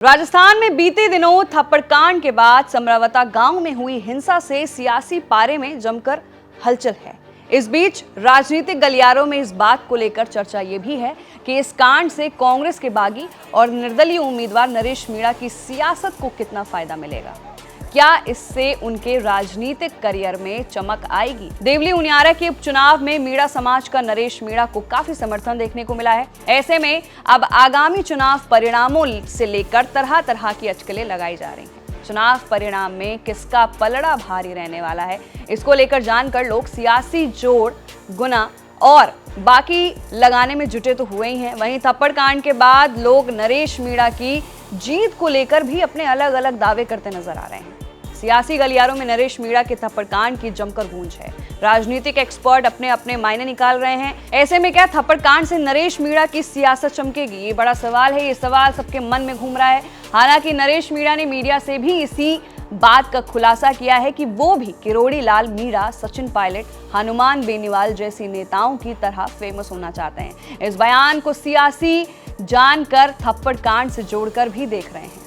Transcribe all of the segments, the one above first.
राजस्थान में बीते दिनों थप्पड़ कांड के बाद समरावता गांव में हुई हिंसा से सियासी पारे में जमकर हलचल है। इस बीच राजनीतिक गलियारों में इस बात को लेकर चर्चा ये भी है कि इस कांड से कांग्रेस के बागी और निर्दलीय उम्मीदवार नरेश मीणा की सियासत को कितना फायदा मिलेगा। क्या इससे उनके राजनीतिक करियर में चमक आएगी। देवली उनियारा के उपचुनाव में मीणा समाज का नरेश मीणा को काफी समर्थन देखने को मिला है। ऐसे में अब आगामी चुनाव परिणामों से लेकर तरह तरह की अटकलें लगाई जा रही हैं। चुनाव परिणाम में किसका पलड़ा भारी रहने वाला है, इसको लेकर जानकर लोग सियासी जोड़ गुना और बाकी लगाने में जुटे तो हुए ही हैं। वहीं थप्पड़ कांड के बाद लोग नरेश मीणा की जीत को लेकर भी अपने अलग अलग दावे करते नजर आ रहे हैं। सियासी गलियारों में नरेश मीणा के थप्पड़ कांड की जमकर गूंज है। राजनीतिक एक्सपर्ट अपने अपने मायने निकाल रहे हैं। ऐसे में क्या थप्पड़ कांड से नरेश मीणा की सियासत चमकेगी, ये बड़ा सवाल है। ये सवाल सबके मन में घूम रहा है। हालांकि नरेश मीणा ने मीडिया से भी इसी बात का खुलासा किया है कि वो भी किरोड़ी लाल मीणा, सचिन पायलट, हनुमान बेनीवाल जैसी नेताओं की तरह फेमस होना चाहते हैं। इस बयान को सियासी जानकर थप्पड़ कांड से जोड़कर भी देख रहे हैं।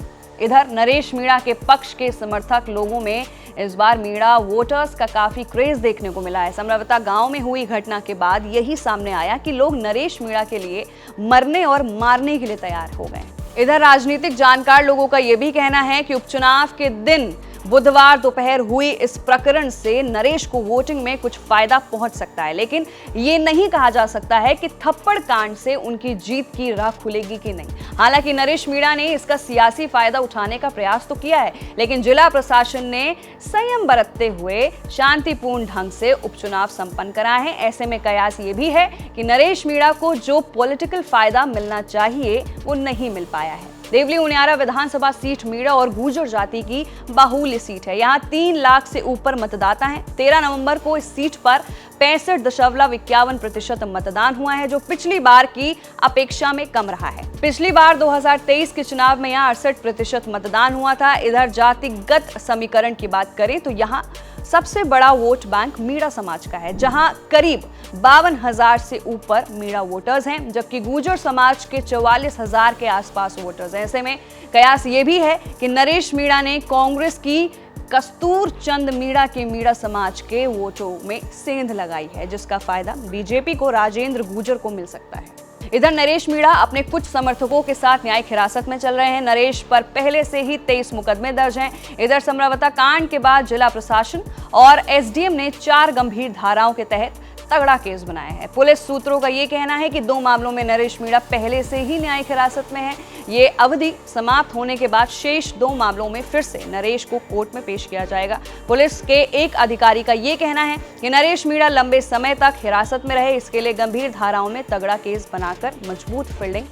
इधर नरेश मीणा के पक्ष के समर्थक लोगों में इस बार मीणा वोटर्स का काफी क्रेज देखने को मिला है। समरावता गांव में हुई घटना के बाद यही सामने आया कि लोग नरेश मीणा के लिए मरने और मारने के लिए तैयार हो गए। इधर राजनीतिक जानकार लोगों का यह भी कहना है कि उपचुनाव के दिन बुधवार दोपहर हुई इस प्रकरण से नरेश को वोटिंग में कुछ फायदा पहुंच सकता है, लेकिन ये नहीं कहा जा सकता है कि थप्पड़ कांड से उनकी जीत की राह खुलेगी कि नहीं। हालांकि नरेश मीणा ने इसका सियासी फायदा उठाने का प्रयास तो किया है, लेकिन जिला प्रशासन ने संयम बरतते हुए शांतिपूर्ण ढंग से उपचुनाव संपन्न करा है। ऐसे में कयास ये भी है कि नरेश मीणा को जो पॉलिटिकल फायदा मिलना चाहिए वो नहीं मिल पाया है। देवली उनियारा विधानसभा सीट मीणा और गुर्जर जाति की बाहुल्य सीट है। यहाँ 3 लाख से ऊपर मतदाता हैं। 13 नवंबर को इस सीट पर 65.51% मतदान हुआ है, जो पिछली बार की अपेक्षा में कम रहा है। पिछली बार 2023 के चुनाव में यहाँ 68% मतदान हुआ था। इधर जातिगत समीकरण की बात करें तो यहाँ सबसे बड़ा वोट बैंक मीणा समाज का है, जहां करीब 52,000 से ऊपर मीणा वोटर्स हैं, जबकि गुर्जर समाज के 44,000 के आसपास वोटर्स हैं। ऐसे में कयास ये भी है कि नरेश मीणा ने कांग्रेस की कस्तूर चंद मीणा के मीणा समाज के वोटों में सेंध लगाई है, जिसका फायदा बीजेपी को राजेंद्र गुर्जर को मिल सकता है। इधर नरेश मीणा अपने कुछ समर्थकों के साथ न्यायिक हिरासत में चल रहे हैं। नरेश पर पहले से ही 23 मुकदमे दर्ज हैं। इधर समरावता कांड के बाद जिला प्रशासन और एसडीएम ने 4 गंभीर धाराओं के तहत तगड़ा केस बनाया है। पुलिस सूत्रों का ये कहना है कि 2 मामलों में नरेश मीणा पहले से ही न्यायिक हिरासत में है। ये अवधि समाप्त होने के बाद शेष 2 मामलों में फिर से नरेश को कोर्ट में पेश किया जाएगा। पुलिस के एक अधिकारी का ये कहना है कि नरेश मीणा लंबे समय तक हिरासत में रहे, इसके लिए गंभीर धाराओं में तगड़ा केस बनाकर मजबूत फील्डिंग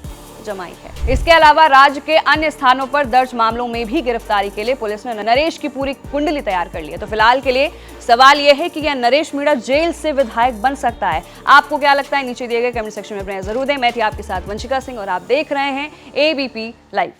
जमाई है। इसके अलावा राज्य के अन्य स्थानों पर दर्ज मामलों में भी गिरफ्तारी के लिए पुलिस ने नरेश की पूरी कुंडली तैयार कर ली है। तो फिलहाल के लिए सवाल यह है कि क्या नरेश मीणा जेल से विधायक बन सकता है। आपको क्या लगता है, नीचे दिए गए कमेंट सेक्शन में अपने जरूर दें। मैं थी आपके साथ वंशिका सिंह और आप देख रहे हैं एबीपी लाइव।